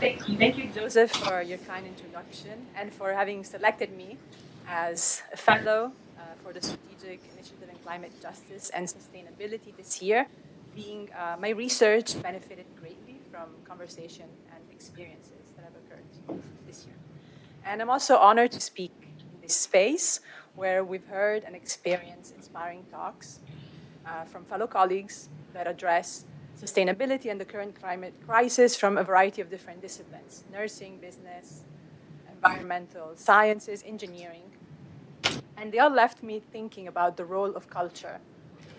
Thank you, Joseph, for your kind introduction and for having selected me as a fellow for the Strategic Initiative in Climate Justice and Sustainability this year. My research benefited greatly from conversation and experiences that have occurred this year. And I'm also honored to speak in this space where we've heard and experienced inspiring talks from fellow colleagues that address sustainability and the current climate crisis from a variety of different disciplines: nursing, business, environmental sciences, engineering. And they all left me thinking about the role of culture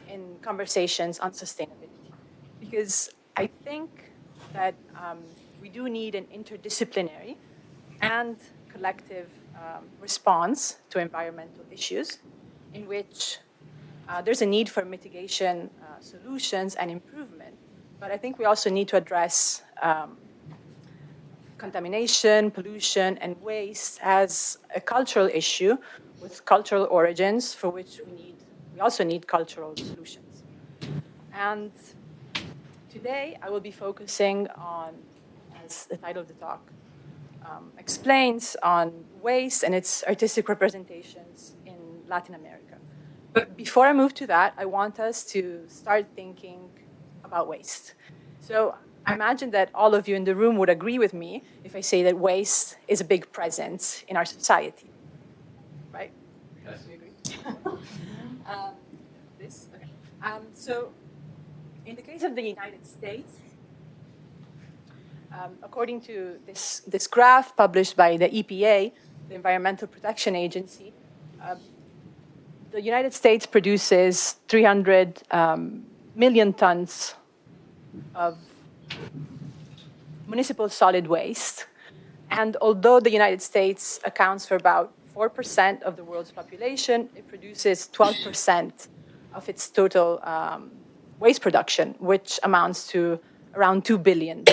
in conversations on sustainability. Because I think that we do need an interdisciplinary and collective response to environmental issues in which there's a need for mitigation solutions and improvement. But I think we also need to address contamination, pollution, and waste as a cultural issue with cultural origins for which we also need cultural solutions. And today I will be focusing on, as the title of the talk explains, on waste and its artistic representations in Latin America. But before I move to that, I want us to start thinking about waste. So I imagine that all of you in the room would agree with me if I say that waste is a big presence in our society, right? Yes. You agree? So in the case of the United States, according to this graph published by the EPA, the Environmental Protection Agency, the United States produces 300 million tons of municipal solid waste. And although the United States accounts for about 4% of the world's population, it produces 12% of its total waste production, which amounts to around 2 billion.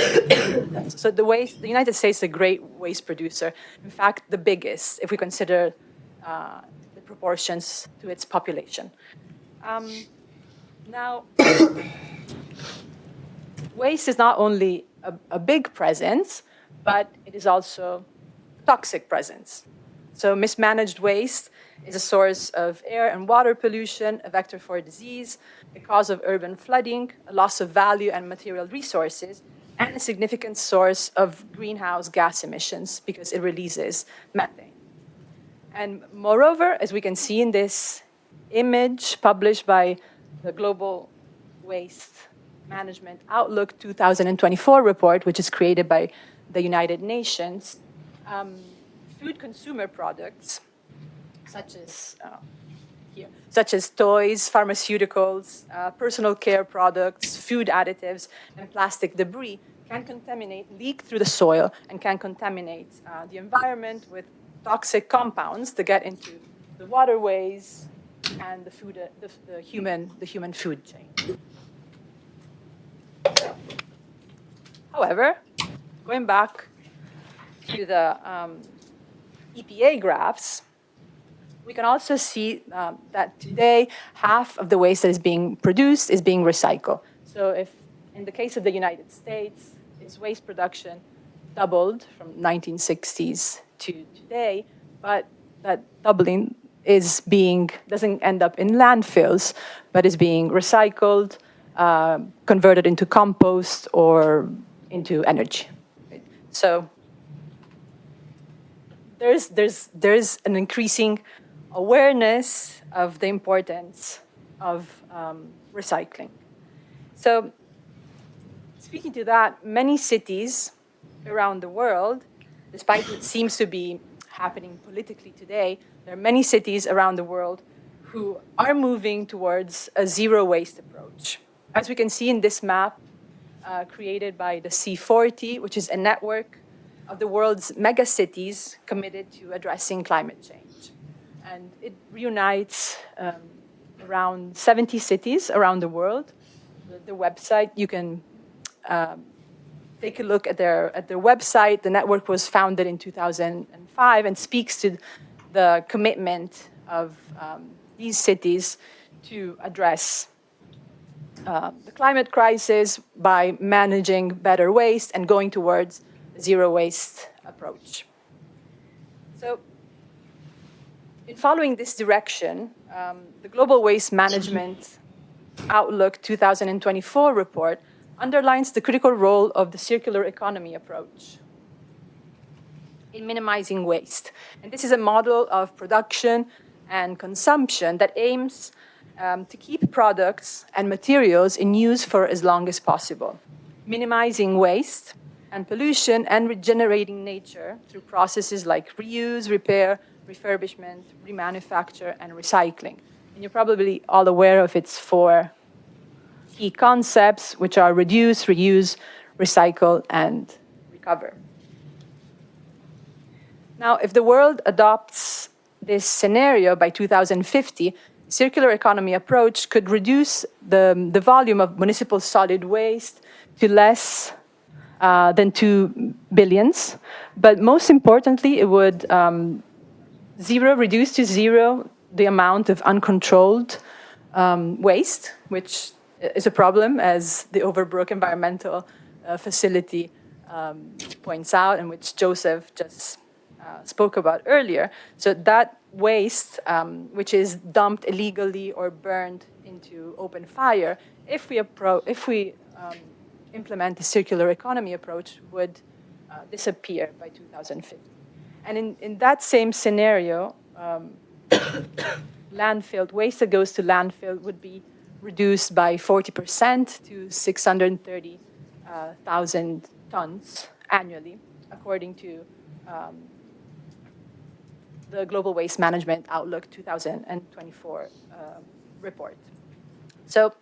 So the United States is a great waste producer. In fact, the biggest, if we consider the proportions to its population. Now, waste is not only a big presence, but it is also a toxic presence. So mismanaged waste is a source of air and water pollution, a vector for disease, a cause of urban flooding, a loss of value and material resources, and a significant source of greenhouse gas emissions because it releases methane. And moreover, as we can see in this image published by the Global Waste Management Outlook 2024 report, which is created by the United Nations, food consumer products, such as toys, pharmaceuticals, personal care products, food additives, and plastic debris can leak through the soil and can contaminate the environment with toxic compounds that get into the waterways and the human food chain. However, going back to the EPA graphs, we can also see that today half of the waste that is being produced is being recycled. So if in the case of the United States, its waste production doubled from 1960s to today, but that doubling doesn't end up in landfills, but is being recycled, converted into compost or into energy. Right? So there's an increasing awareness of the importance of recycling. So speaking to that, many cities around the world, despite what seems to be happening politically today, there are many cities around the world who are moving towards a zero waste approach. As we can see in this map created by the C40, which is a network of the world's mega cities committed to addressing climate change. And it reunites around 70 cities around the world. The website, you can take a look at their website. The network was founded in 2005 and speaks to the commitment of these cities to address the climate crisis by managing better waste and going towards zero waste approach. So in following this direction, the Global Waste Management Outlook 2024 report underlines the critical role of the circular economy approach in minimizing waste. And this is a model of production and consumption that aims to keep products and materials in use for as long as possible, minimizing waste and pollution and regenerating nature through processes like reuse, repair, refurbishment, remanufacture, and recycling. And you're probably all aware of its four key concepts, which are reduce, reuse, recycle, and recover. Now, if the world adopts this scenario by 2050, the circular economy approach could reduce the volume of municipal solid waste to less than 2 billions. But most importantly, it would reduce to zero the amount of uncontrolled waste, which is a problem, as the Overbrook Environmental Facility points out, and which Joseph just spoke about earlier. So that waste, which is dumped illegally or burned into open fire, if we implement the circular economy approach, would disappear by 2050. And in that same scenario, landfill waste that goes to landfill would be reduced by 40% to 630,000 tons annually, according to the Global Waste Management Outlook 2024 report. So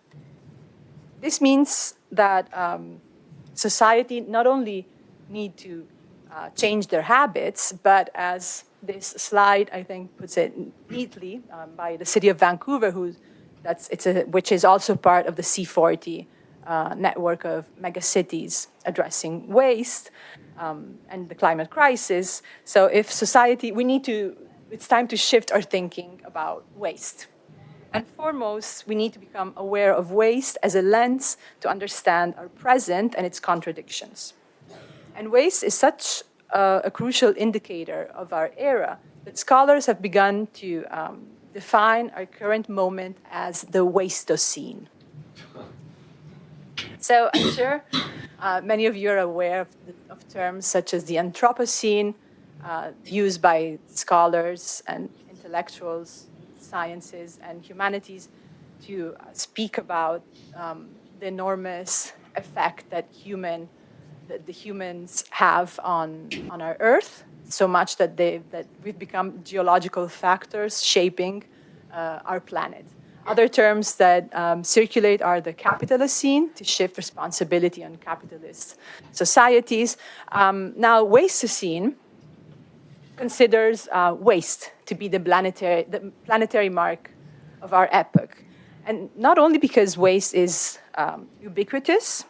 this means that society not only need to change their habits, but as this slide, I think, puts it neatly by the city of Vancouver, which is also part of the C40 network of megacities addressing waste and the climate crisis. So if society, it's time to shift our thinking about waste. And foremost, we need to become aware of waste as a lens to understand our present and its contradictions. And waste is such a crucial indicator of our era that scholars have begun to define our current moment as the Wastocene. So I'm sure many of you are aware of terms such as the Anthropocene, used by scholars and intellectuals, sciences and humanities to speak about the enormous effect that the humans have on our Earth, so much that we've become geological factors shaping our planet. Other terms that circulate are the Capitalocene, to shift responsibility on capitalist societies. Now, Wastocene considers waste to be the planetary mark of our epoch. And not only because waste is ubiquitous,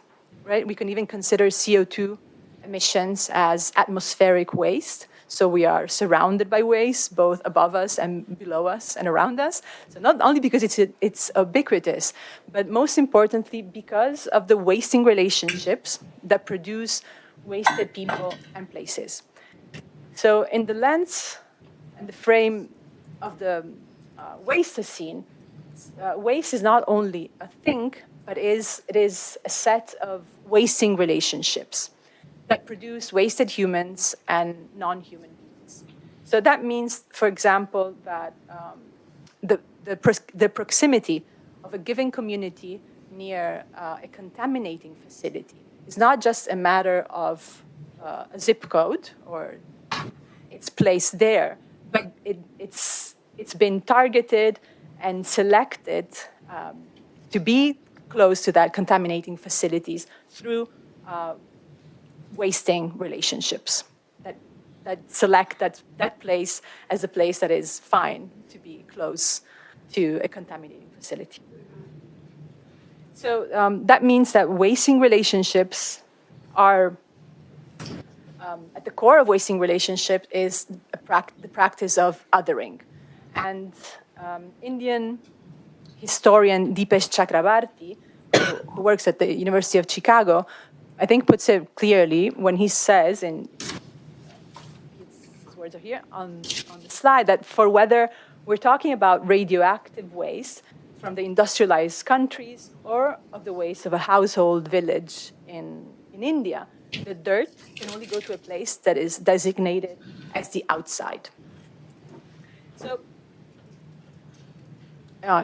right? We can even consider CO2 emissions as atmospheric waste. So we are surrounded by waste, both above us and below us and around us. So not only because it's ubiquitous, but most importantly, because of the wasting relationships that produce wasted people and places. So in the lens and the frame of the Wastocene, waste is not only a thing, but it is a set of wasting relationships that produce wasted humans and non-human beings. So that means, for example, that the proximity of a given community near a contaminating facility is not just a matter of a zip code or its place there, but it's been targeted and selected to be close to that contaminating facilities through wasting relationships that select that place as a place that is fine to be close to a contaminating facility. So that means that wasting relationships are, at the core of wasting relationship is the practice of othering. And Indian historian Dipesh Chakrabarty, who works at the University of Chicago, I think, puts it clearly when he says, and his words are here on the slide, that for whether we're talking about radioactive waste from the industrialized countries or of the waste of a household village in India, the dirt can only go to a place that is designated as the outside. So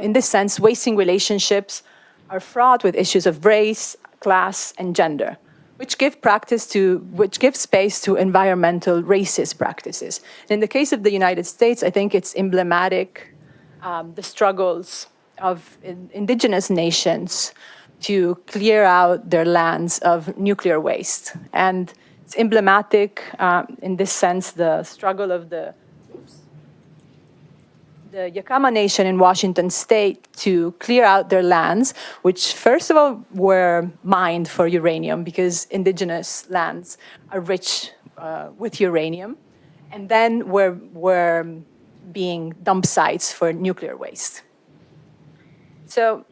in this sense, wasting relationships are fraught with issues of race, class, and gender, which give space to environmental racist practices. In the case of the United States, I think it's emblematic the struggles of indigenous nations to clear out their lands of nuclear waste. And it's emblematic in this sense, the struggle of the Yakama Nation in Washington state to clear out their lands, which first of all were mined for uranium because indigenous lands are rich with uranium, and then were being dump sites for nuclear waste. So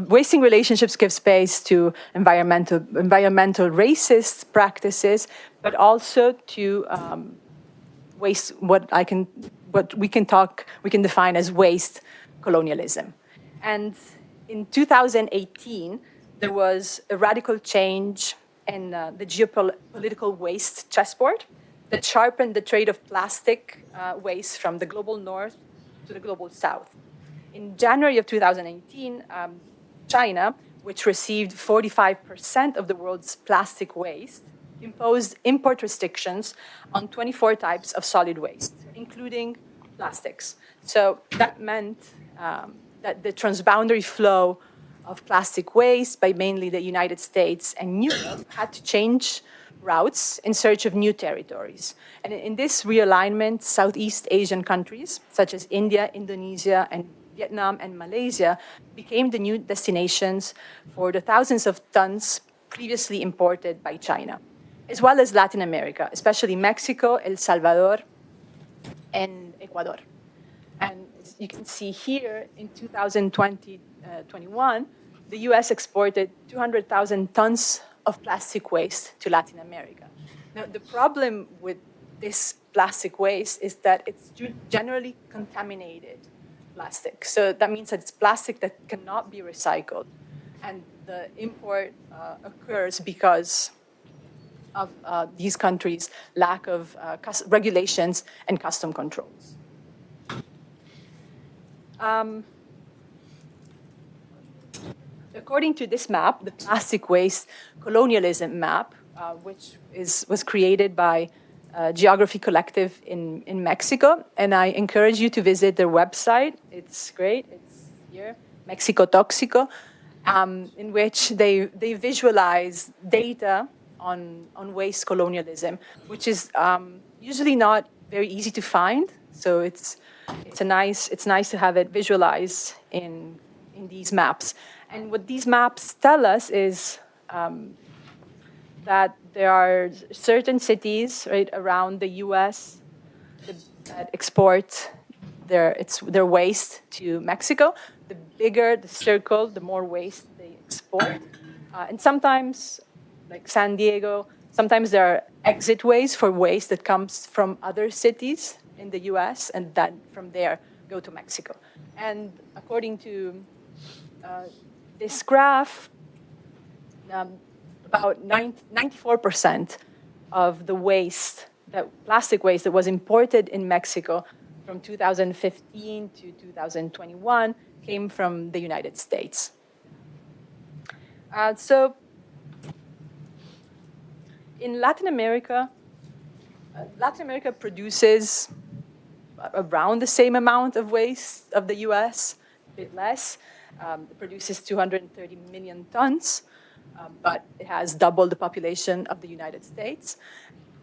wasting relationships give space to environmental racist practices, but also to waste what we can define as waste colonialism. And in 2018, there was a radical change in the geopolitical waste chessboard that sharpened the trade of plastic waste from the global north to the global south. In January of 2018, China, which received 45% of the world's plastic waste, imposed import restrictions on 24 types of solid waste, including plastics. So that meant that the transboundary flow of plastic waste by mainly the United States and Europe had to change routes in search of new territories. And in this realignment, Southeast Asian countries, such as India, Indonesia, and Vietnam and Malaysia, became the new destinations for the thousands of tons previously imported by China, as well as Latin America, especially Mexico, El Salvador, and Ecuador. And as you can see here, in 2021, the US exported 200,000 tons of plastic waste to Latin America. Now, the problem with this plastic waste is that it's generally contaminated plastic. So that means that it's plastic that cannot be recycled. And the import occurs because of these countries' lack of regulations and custom controls. According to this map, the plastic waste colonialism map, which was created by Geography Collective in Mexico, and I encourage you to visit their website. It's great. It's here, Mexico Tóxico, in which they visualize data on waste colonialism, which is usually not very easy to find. So it's nice to have it visualized in these maps. And what these maps tell us is that there are certain cities right around the U.S. that export their waste to Mexico. The bigger the circle, the more waste they export. And sometimes, like San Diego, sometimes there are exit ways for waste that comes from other cities in the U.S. and then from there go to Mexico. And according to this graph, about 94% of the plastic waste that was imported in Mexico from 2015 to 2021 came from the United States. So in Latin America produces around the same amount of waste of the US, a bit less. It produces 230 million tons, but it has double the population of the United States.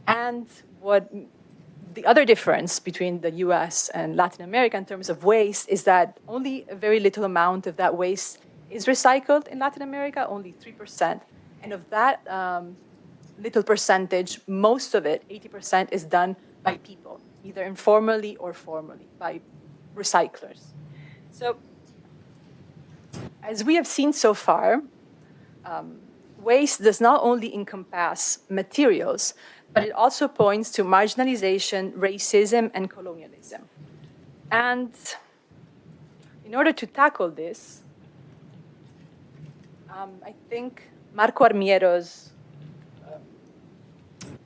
And what the other difference between the US and Latin America in terms of waste is that only a very little amount of that waste is recycled in Latin America, only 3%. And of that little percentage, most of it, 80%, is done by people, either informally or formally, by recyclers. So as we have seen so far, waste does not only encompass materials, but it also points to marginalization, racism, and colonialism. And in order to tackle this, I think Marco Armiero's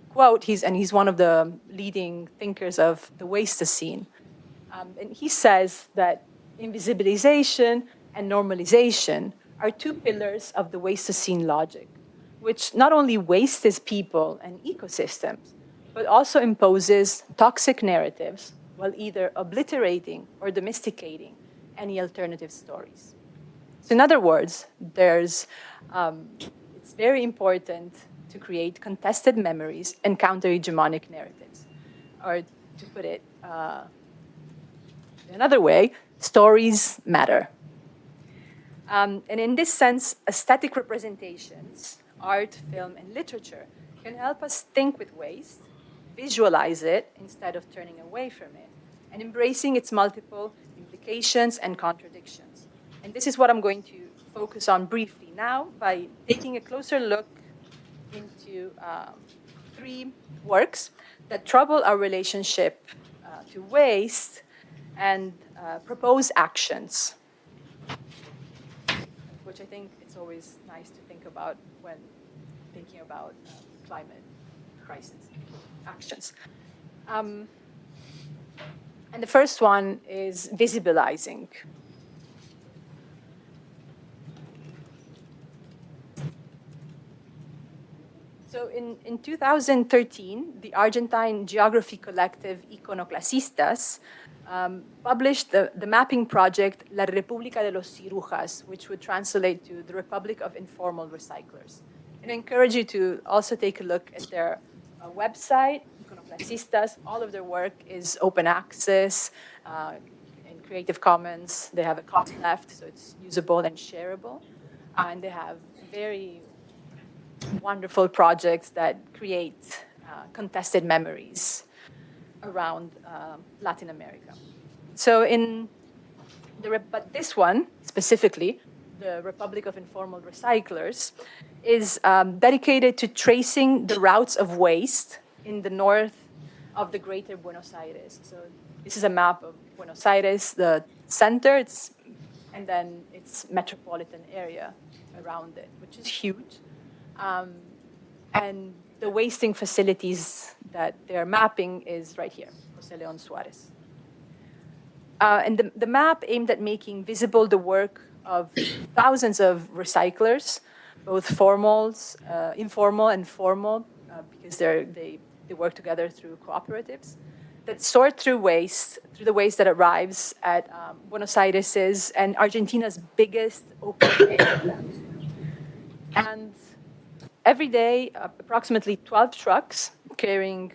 quote, he's one of the leading thinkers of the waste scene, and he says that invisibilization and normalization are two pillars of the waste scene logic, which not only wastes people and ecosystems, but also imposes toxic narratives while either obliterating or domesticating any alternative stories. So in other words, it's very important to create contested memories and counter-hegemonic narratives. Or to put it another way, stories matter. And in this sense, aesthetic representations, art, film, and literature can help us think with waste, visualize it instead of turning away from it, and embracing its multiple implications and contradictions. And this is what I'm going to focus on briefly now by taking a closer look into three works that trouble our relationship to waste and propose actions, which I think it's always nice to think about when thinking about climate crisis actions. And the first one is visibilizing. So in 2013, the Argentine geography collective Iconoclasistas published the mapping project La República de los Cirujas, which would translate to the Republic of Informal Recyclers. And I encourage you to also take a look at their website, Iconoclasistas. All of their work is open access, in Creative Commons. They have a copyleft, so it's usable and shareable. And they have very wonderful projects that create contested memories around Latin America. So but this one specifically, the Republic of Informal Recyclers, is dedicated to tracing the routes of waste in the north of the greater Buenos Aires. So this is a map of Buenos Aires, the center, and then its metropolitan area around it, which is huge. And the wasting facilities that they're mapping is right here, José León Suárez. And the map aimed at making visible the work of thousands of recyclers, both informal and formal, because they work together through cooperatives, that sort through the waste that arrives at Buenos Aires' and Argentina's biggest open area. And every day, approximately 12 trucks carrying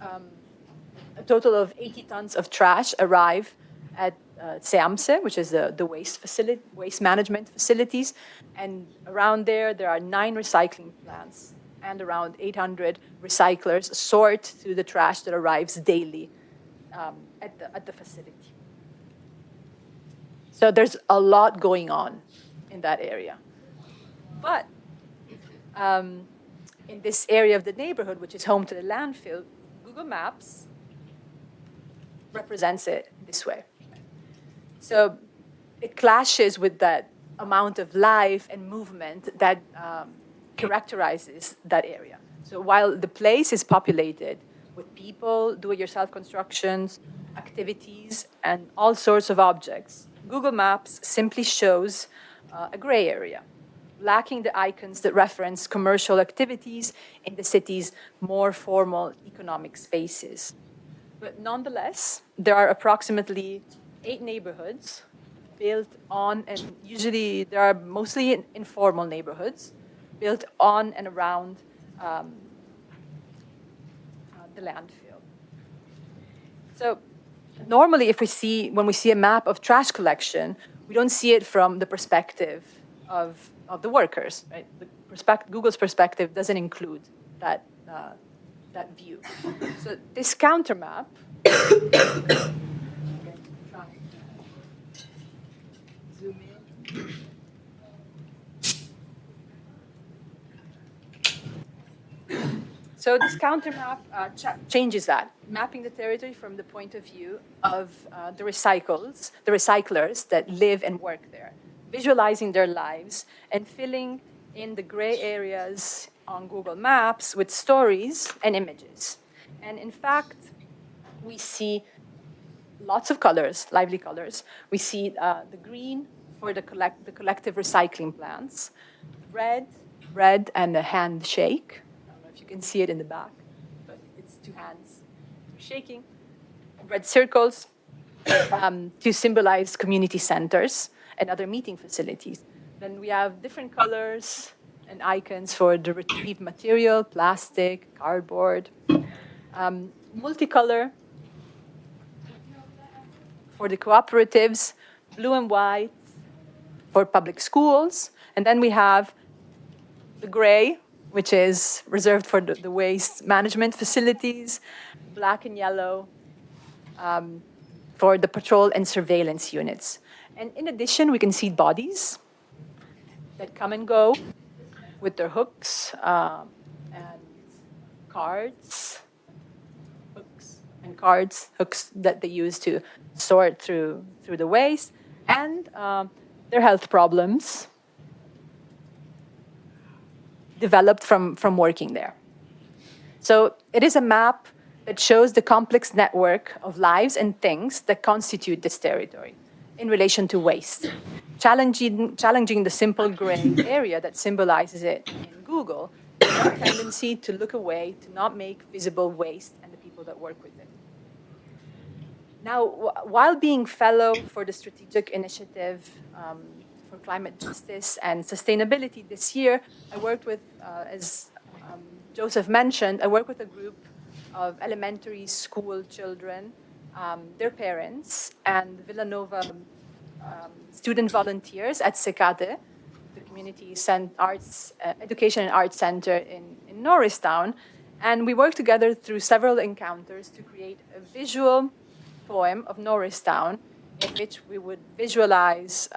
a total of 80 tons of trash arrive at SEAMSE, which is the waste management facilities. And around there are 9 recycling plants and around 800 recyclers sort through the trash that arrives daily at the facility. So there's a lot going on in that area. But in this area of the neighborhood, which is home to the landfill, Google Maps represents it this way. So it clashes with that amount of life and movement that characterizes that area. So while the place is populated with people, do-it-yourself constructions, activities, and all sorts of objects, Google Maps simply shows a gray area, lacking the icons that reference commercial activities in the city's more formal economic spaces. But nonetheless, there are approximately 8 neighborhoods built on, and usually there are mostly informal neighborhoods, built on and around the landfill. So normally when we see a map of trash collection, we don't see it from the perspective of the workers, right? Google's perspective doesn't include that view. So this counter map zoom in. So this counter map changes that, mapping the territory from the point of view of the recyclers that live and work there, visualizing their lives and filling in the gray areas on Google Maps with stories and images. And in fact, we see lots of colors, lively colors. We see the green for the collective recycling plants, red, and a handshake. I don't know if you can see it in the back, but it's two hands shaking. Red circles to symbolize community centers and other meeting facilities. Then we have different colors and icons for the retrieved material, plastic, cardboard. Multicolor for the cooperatives, blue and white for public schools. And then we have the gray, which is reserved for the waste management facilities, black and yellow for the patrol and surveillance units. And in addition, we can see bodies that come and go with their hooks and cards, hooks that they use to sort through the waste, and their health problems developed from working there. So it is a map that shows the complex network of lives and things that constitute this territory in relation to waste, challenging the simple gray area that symbolizes it in Google, our tendency to look away, to not make visible waste and the people that work with it. Now, while being fellow for the Strategic Initiative for Climate Justice and Sustainability this year, I worked with, as Joseph mentioned, I worked with a group of elementary school children, their parents, and Villanova student volunteers at SICJS, the Community Arts, Education and Arts Center in Norristown. And we worked together through several encounters to create a visual poem of Norristown in which we would visualize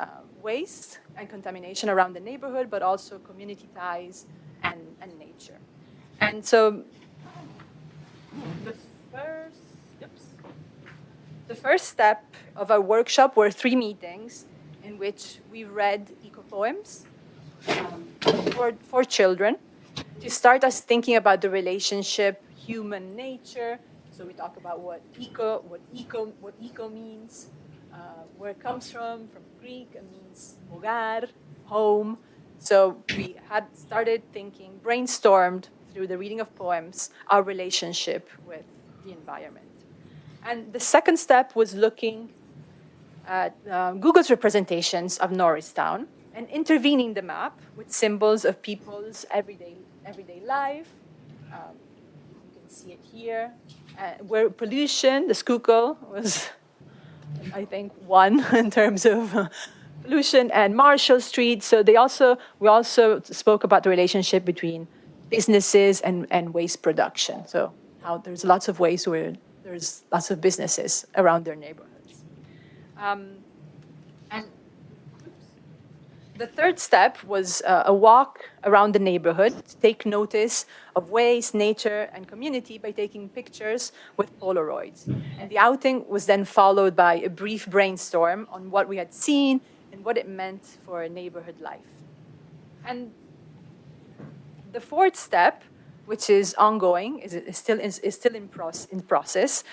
waste and contamination around the neighborhood, but also community ties and nature. And so the first step of our workshop were 3 meetings in which we read eco-poems for children to start us thinking about the relationship human-nature. So we talk about what eco means, where it comes from Greek. It means hogar, home. So we had started thinking, brainstormed through the reading of poems, our relationship with the environment. And the second step was looking at Google's representations of Norristown and intervening the map with symbols of people's everyday life. You can see it here. Where pollution, the Schuylkill was, I think, 1 in terms of pollution, and Marshall Street. So we also spoke about the relationship between businesses and waste production. So how there's lots of ways where there's lots of businesses around their neighborhoods. And the third step was a walk around the neighborhood to take notice of waste, nature, and community by taking pictures with Polaroids. And the outing was then followed by a brief brainstorm on what we had seen and what it meant for neighborhood life. And the fourth step, which is ongoing, is still in process,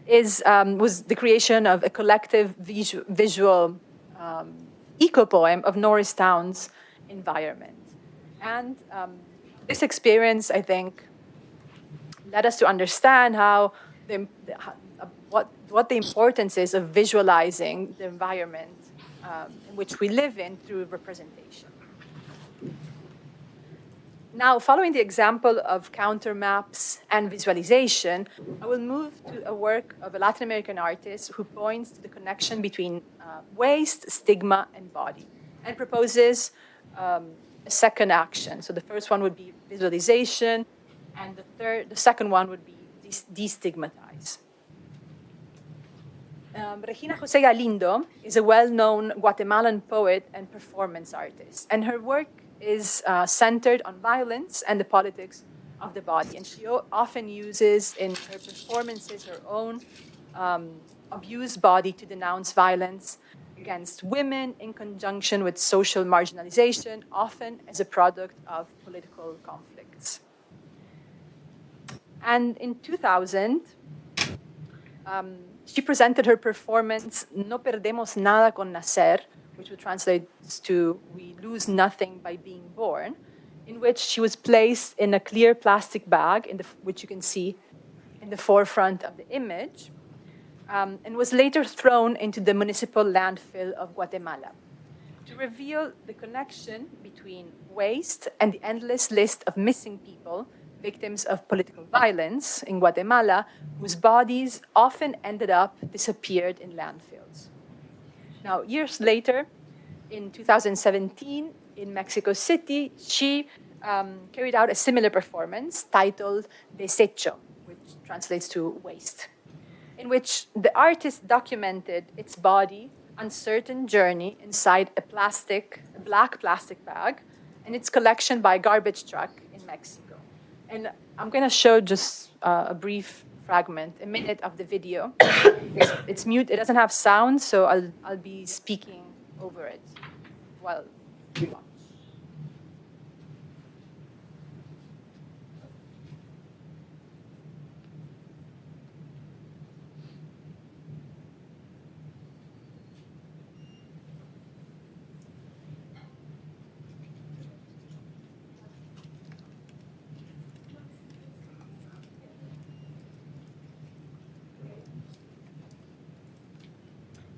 was the creation of a collective visual eco-poem of Norristown's environment. And this experience, I think, led us to understand what the importance is of visualizing the environment in which we live in through representation. Now, following the example of counter maps and visualization, I will move to a work of a Latin American artist who points to the connection between waste, stigma, and body, and proposes a second action. So the first one would be visualization, and the second one would be destigmatize. Regina José Galindo is a well-known Guatemalan poet and performance artist, and her work is centered on violence and the politics of the body. And she often uses in her performances her own abused body to denounce violence against women in conjunction with social marginalization, often as a product of political conflicts. And in 2000, she presented her performance No perdemos nada con nacer, which would translate to We lose nothing by being born, in which she was placed in a clear plastic bag, which you can see in the forefront of the image, and was later thrown into the municipal landfill of Guatemala to reveal the connection between waste and the endless list of missing people, victims of political violence in Guatemala, whose bodies often ended up disappeared in landfills. Now, years later, in 2017, in Mexico City, she carried out a similar performance titled Desecho, which translates to waste, in which the artist documented its body uncertain journey inside a black plastic bag, and its collection by a garbage truck in Mexico. And I'm going to show just a brief fragment, a minute of the video. It's mute, it doesn't have sound, so I'll be speaking over it while we watch.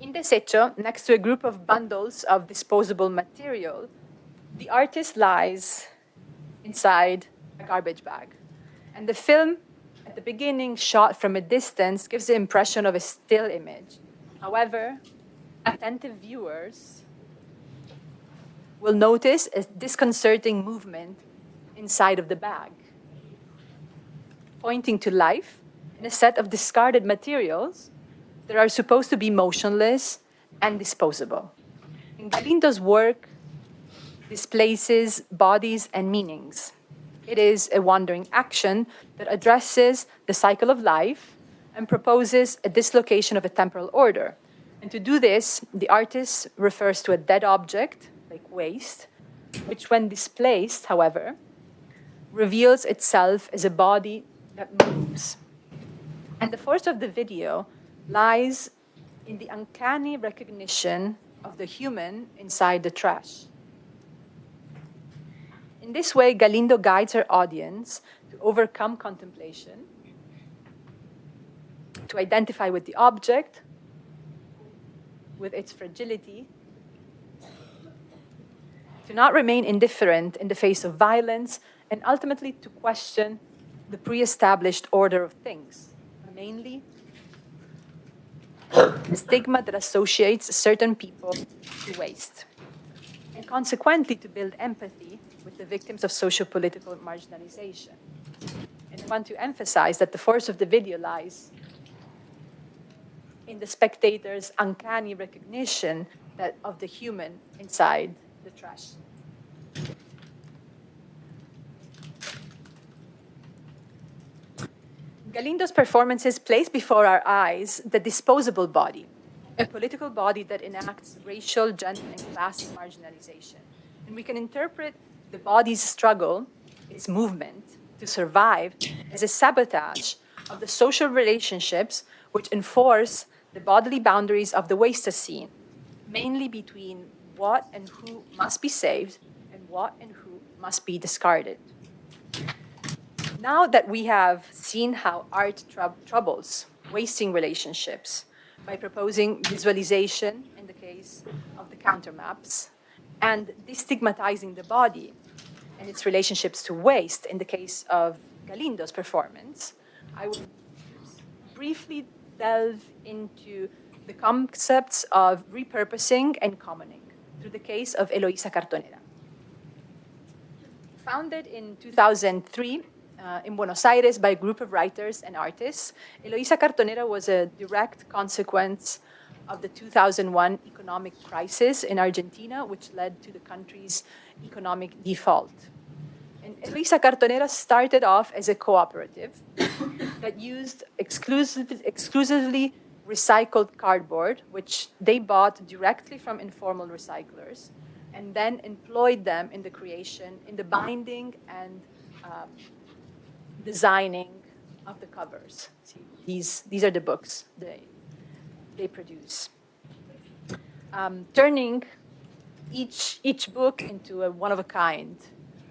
In Desecho, next to a group of bundles of disposable material, the artist lies inside a garbage bag. And the film, at the beginning, shot from a distance, gives the impression of a still image. However, attentive viewers will notice a disconcerting movement inside of the bag, pointing to life in a set of discarded materials that are supposed to be motionless and disposable. And Galindo's work displaces bodies and meanings. It is a wandering action that addresses the cycle of life and proposes a dislocation of a temporal order. And to do this, the artist refers to a dead object, like waste, which when displaced, however, reveals itself as a body that moves. And the force of the video lies in the uncanny recognition of the human inside the trash. In this way, Galindo guides her audience to overcome contemplation, to identify with the object, with its fragility, to not remain indifferent in the face of violence, and ultimately to question the pre-established order of things, mainly the stigma that associates certain people to waste, and consequently to build empathy with the victims of socio-political marginalization. And I want to emphasize that the force of the video lies in the spectator's uncanny recognition of the human inside the trash. Galindo's performances place before our eyes the disposable body, a political body that enacts racial, gender, and class marginalization. And we can interpret the body's struggle, its movement to survive, as a sabotage of the social relationships which enforce the bodily boundaries of the waster scene, mainly between what and who must be saved and what and who must be discarded. Now that we have seen how art troubles wasting relationships by proposing visualization in the case of the countermaps and destigmatizing the body and its relationships to waste in the case of Galindo's performance, I will briefly delve into the concepts of repurposing and commoning through the case of Eloisa Cartonera. Founded in 2003, in Buenos Aires by a group of writers and artists, Eloisa Cartonera was a direct consequence of the 2001 economic crisis in Argentina, which led to the country's economic default. And Eloisa Cartonera started off as a cooperative that used exclusively recycled cardboard, which they bought directly from informal recyclers, and then employed them in the creation, in the binding and designing of the covers. See, these are the books they produce. Turning each book into a one-of-a-kind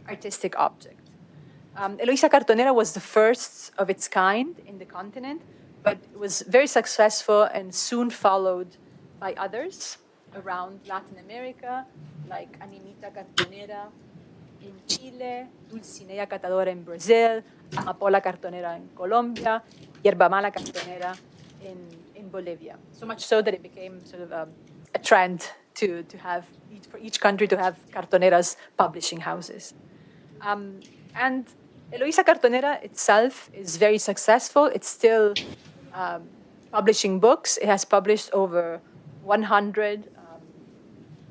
artistic object. Eloisa Cartonera was the first of its kind in the continent, but it was very successful and soon followed by others around Latin America, like Animita Cartonera in Chile, Dulcinea Catadora in Brazil, Amapola Cartonera in Colombia, Yerba Mala Cartonera in Bolivia. So much so that it became sort of a trend to have, for each country to have cartoneras publishing houses. And Eloisa Cartonera itself is very successful. It's still publishing books. It has published over 100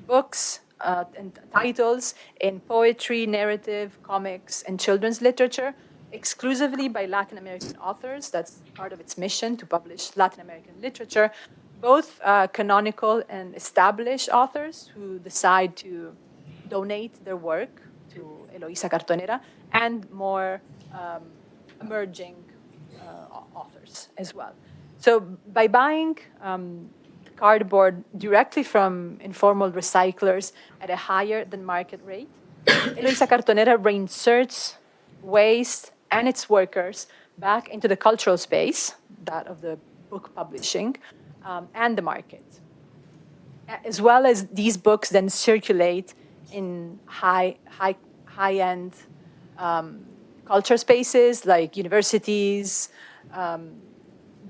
books and titles in poetry, narrative, comics, and children's literature, exclusively by Latin American authors. That's part of its mission, to publish Latin American literature, both canonical and established authors who decide to donate their work to Eloisa Cartonera, and more emerging authors as well. So by buying cardboard directly from informal recyclers at a higher than market rate, Eloisa Cartonera reinserts waste and its workers back into the cultural space, that of the book publishing, and the market. As well as these books then circulate in high-end culture spaces like universities,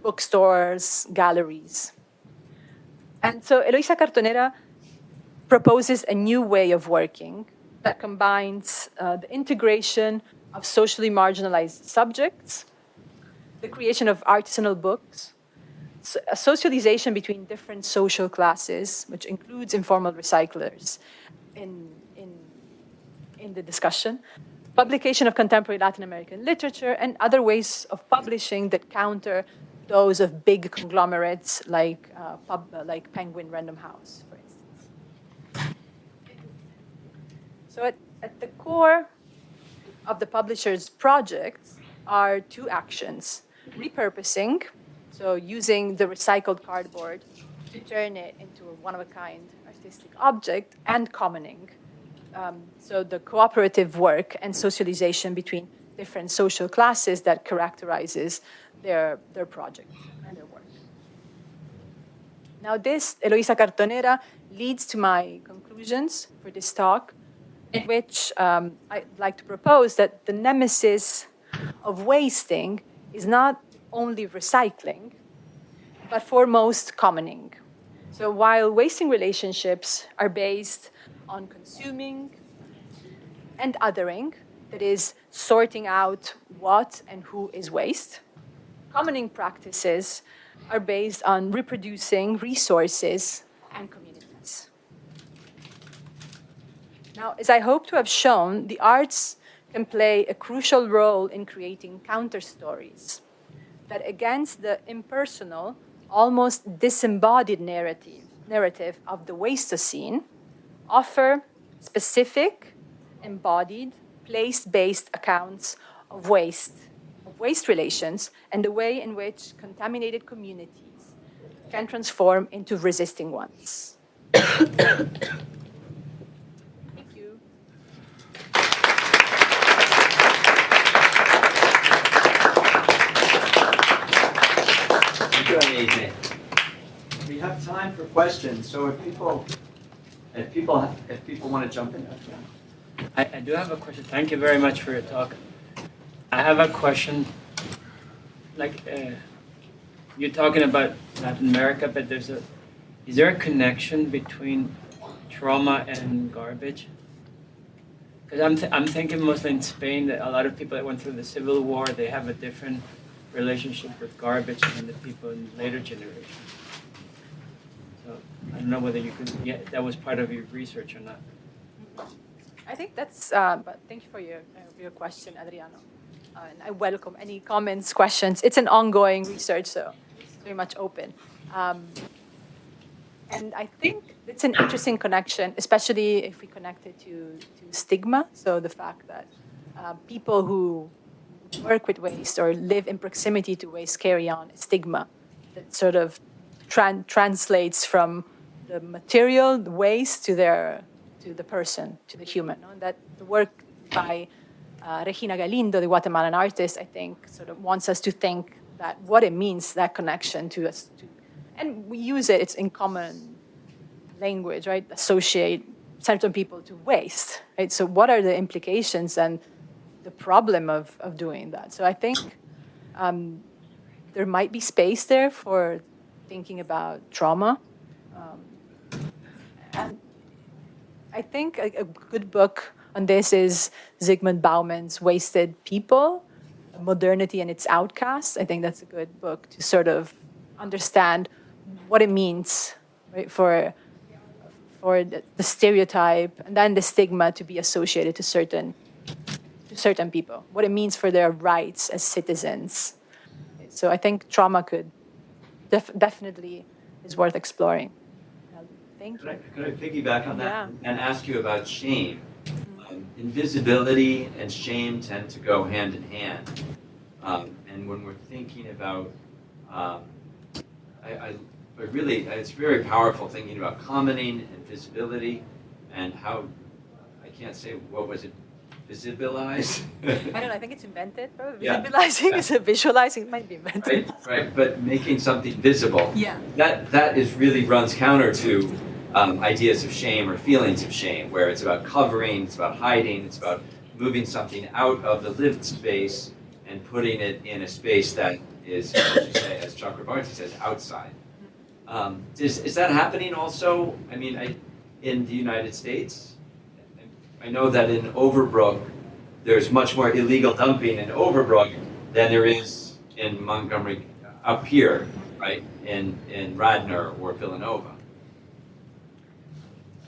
bookstores, galleries. And so Eloisa Cartonera proposes a new way of working that combines the integration of socially marginalized subjects, the creation of artisanal books, a socialization between different social classes, which includes informal recyclers in the discussion, publication of contemporary Latin American literature, and other ways of publishing that counter those of big conglomerates like Penguin Random House, for instance. So at the core of the publisher's projects are two actions: repurposing, so using the recycled cardboard to turn it into a one-of-a-kind artistic object, and commoning, so the cooperative work and socialization between different social classes that characterizes their project and their work. Now this, Eloisa Cartonera, leads to my conclusions for this talk, in which I'd like to propose that the nemesis of wasting is not only recycling, but foremost commoning. So while wasting relationships are based on consuming and othering, that is, sorting out what and who is waste, commoning practices are based on reproducing resources and communities. Now, as I hope to have shown, the arts can play a crucial role in creating counter-stories that, against the impersonal, almost disembodied narrative of the Wastocene, offer specific, embodied, place-based accounts of waste relations, and the way in which contaminated communities can transform into resisting ones. Thank you. Thank you, Agnese. We have time for questions, so if people want to jump in. I do have a question. Thank you very much for your talk. I have a question. Like, you're talking about Latin America, but is there a connection between trauma and garbage? Because I'm thinking mostly in Spain that a lot of people that went through the Civil War, they have a different relationship with garbage than the people in later generations. So I don't know whether you could, that was part of your research or not. I think that's, but thank you for your question, Adriano. And I welcome any comments, questions. It's an ongoing research, so it's very much open. Um, and I think it's an interesting connection, especially if we connect it to stigma. So the fact that people who work with waste or live in proximity to waste carry on a stigma that sort of translates from the material, the waste, to the person, to the human. No? And that the work by Regina Galindo, the Guatemalan artist, I think, sort of wants us to think that what it means, that connection to us, and we use it. It's in common language, right? Associate certain people to waste, right? So what are the implications and the problem of doing that? So I think there might be space there for thinking about trauma. And I think a good book on this is Zygmunt Bauman's Wasted People, Modernity and Its Outcasts. I think that's a good book to sort of understand what it means, right, for the stereotype and then the stigma to be associated to certain people, what it means for their rights as citizens. So I think trauma could definitely is worth exploring. Thank you. Could I piggyback on that Yeah. and ask you about shame? Invisibility and shame tend to go hand in hand. And when we're thinking about, it's very powerful thinking about commenting and visibility and how, I can't say, what was it, visibilize? I don't know, I think it's invented. Probably. Yeah. Visibilizing is a visualizing, it might be invented. Right, but making something visible. Yeah. That is really runs counter to ideas of shame or feelings of shame, where it's about covering, it's about hiding, it's about moving something out of the lived space and putting it in a space that is, as you say, as Chakrabarti says, outside. Is that happening also? I mean, in the United States, I know that in Overbrook, there's much more illegal dumping in Overbrook than there is in Montgomery, up here, right, in Radnor or Villanova.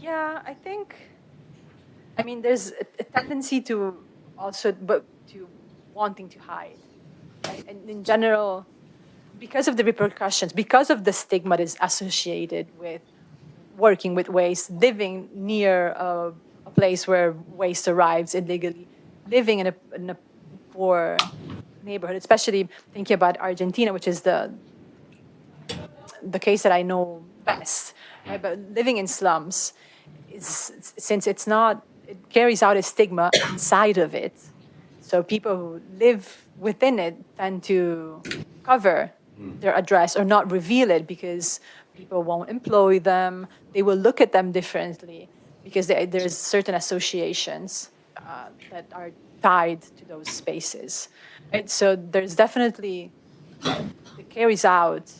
Yeah, I mean, there's a tendency to also, but to wanting to hide. Right? And in general, because of the repercussions, because of the stigma that is associated with working with waste, living near a place where waste arrives illegally, living in a poor neighborhood, especially thinking about Argentina, which is the case that I know best. Right? But living in slums, since it carries out a stigma inside of it. So people who live within it tend to cover their address or not reveal it because people won't employ them. They will look at them differently because there's certain associations that are tied to those spaces. And so there's definitely, it carries out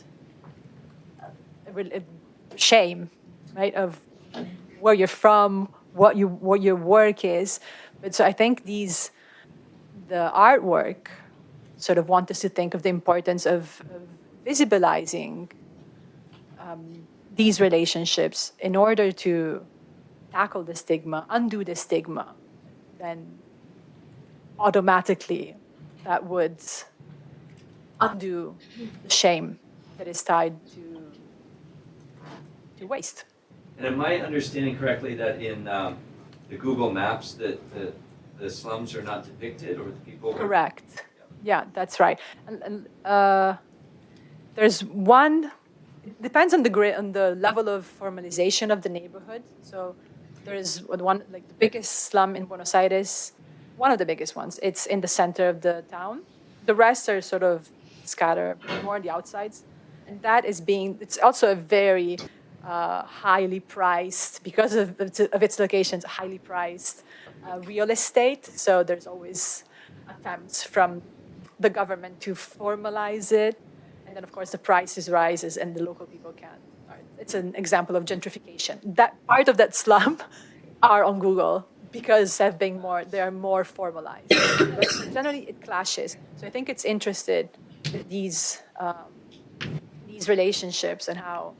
a shame, right, of where you're from, what your work is. But so I think the artwork sort of want us to think of the importance of visibilizing these relationships in order to tackle the stigma, undo the stigma, then automatically that would undo the shame that is tied to waste. And am I understanding correctly that in the Google Maps that the slums are not depicted, or the people? Correct. Yeah, that's right. And there's one. It depends on the level of formalization of the neighborhood. So there's one, like the biggest slum in Buenos Aires, one of the biggest ones. It's in the center of the town. The rest are sort of scattered more on the outsides, and that is it's also a very highly priced, because of its locations, highly priced real estate. So there's always attempts from the government to formalize it. And then, of course, the prices rises and the local people can't. It's an example of gentrification. That part of that slum are on Google because they are more formalized. But generally, it clashes. So I think it's interested in these relationships and how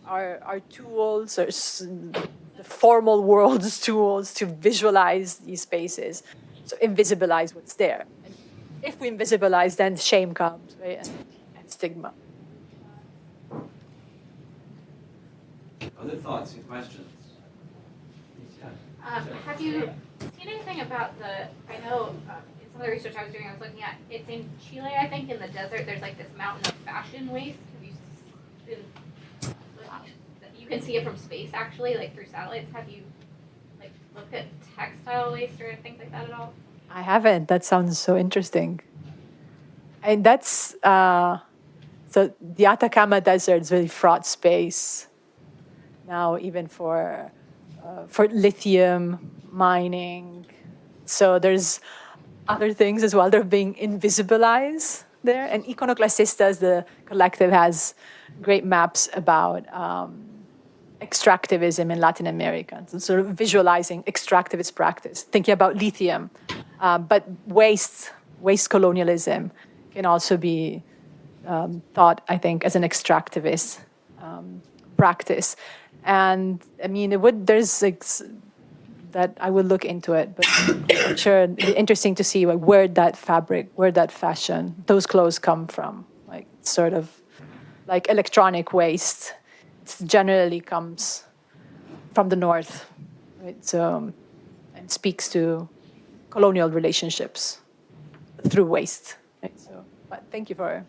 our tools, or the the formal world's tools to visualize these spaces, so invisibilize what's there. And if we invisibilize, then shame comes, right, and stigma. Other thoughts and questions? Have you seen anything about I know in some of the research I was doing, I was looking at, it's in Chile, I think, in the desert, there's like this mountain of fashion waste. Have you been, you can see it from space actually, like through satellites. Have you like looked at textile waste or things like that at all? I haven't. That sounds so interesting. And that's, so the Atacama Desert is a very fraught space now, even for lithium mining. So there's other things as well that are being invisibilized there. And Iconoclastistas, the collective, has great maps about extractivism in Latin America, so sort of visualizing extractivist practice, thinking about lithium. But waste colonialism can also be thought, I think, as an extractivist practice. And I mean, there's like that I would look into it, but I'm sure it'd be interesting to see like where that fabric, where that fashion, those clothes come from. Like sort of like electronic waste. It generally comes from the north, right? So and speaks to colonial relationships through waste. Right? So, but thank you for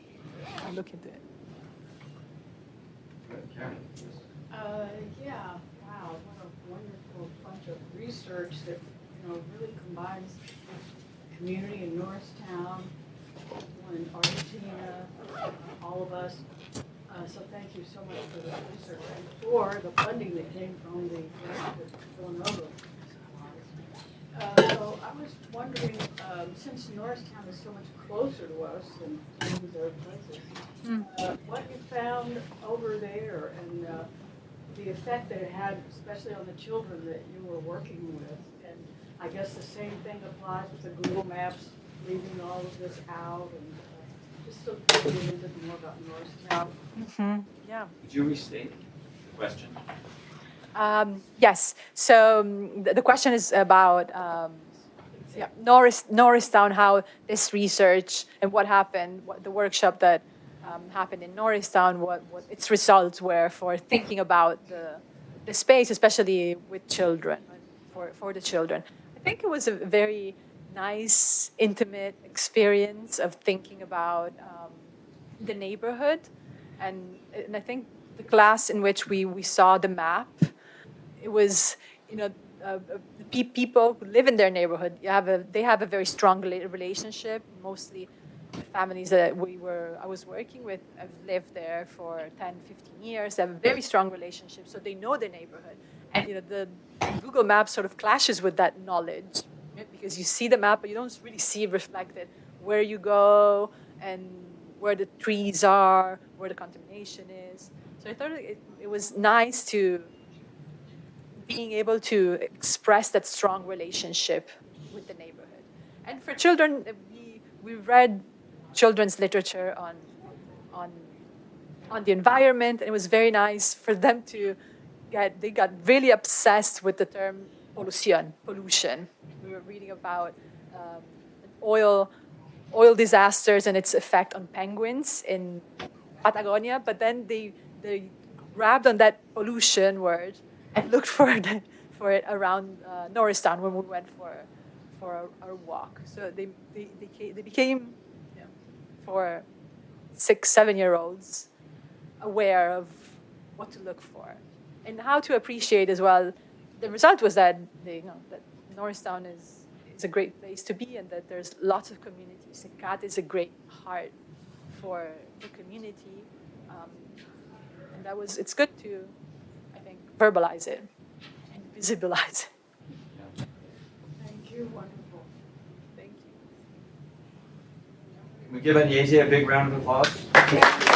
looking into it. Yeah, wow, what a wonderful bunch of research that, really combines the community in Norristown, one in Argentina, all of us. So thank you so much for the research and for the funding that came from the Villanova. So I was wondering, since Norristown is so much closer to us than some of these other places, what you found over there and the effect that it had, especially on the children that you were working with. And I guess the same thing applies with the Google Maps, leaving all of this out, and just to get a little bit more about Norristown. Yeah. Could you restate the question? Yes. So the question is about Norristown, how this research and what happened, the workshop that happened in Norristown, what its results were for thinking about the space, especially with children, for the children. I think it was a very nice, intimate experience of thinking about the neighborhood. And I think the class in which we saw the map, it was, people who live in their neighborhood, they have a very strong relationship. Mostly the families that I was working with have lived there for 10, 15 years. They have a very strong relationship, so they know their neighborhood. And the Google Maps sort of clashes with that knowledge, right? Because you see the map, but you don't really see reflected where you go and where the trees are, where the contamination is. So I thought it was nice to being able to express that strong relationship with the neighborhood. And for children, we read children's literature on the environment, and it was very nice for them to they got really obsessed with the term pollution. We were reading about oil disasters and its effect on penguins in Patagonia, but then they grabbed on that pollution word and looked for it around Norristown when we went for our walk. So they became, for 6, 7-year-olds, aware of what to look for and how to appreciate as well. The result was that that Norristown is a great place to be, and that there's lots of communities. And CAT is a great heart for the community, and it's good to, I think, verbalize it and visibilize it. Thank you, wonderful. Thank you. Can we give Agnese a big round of applause?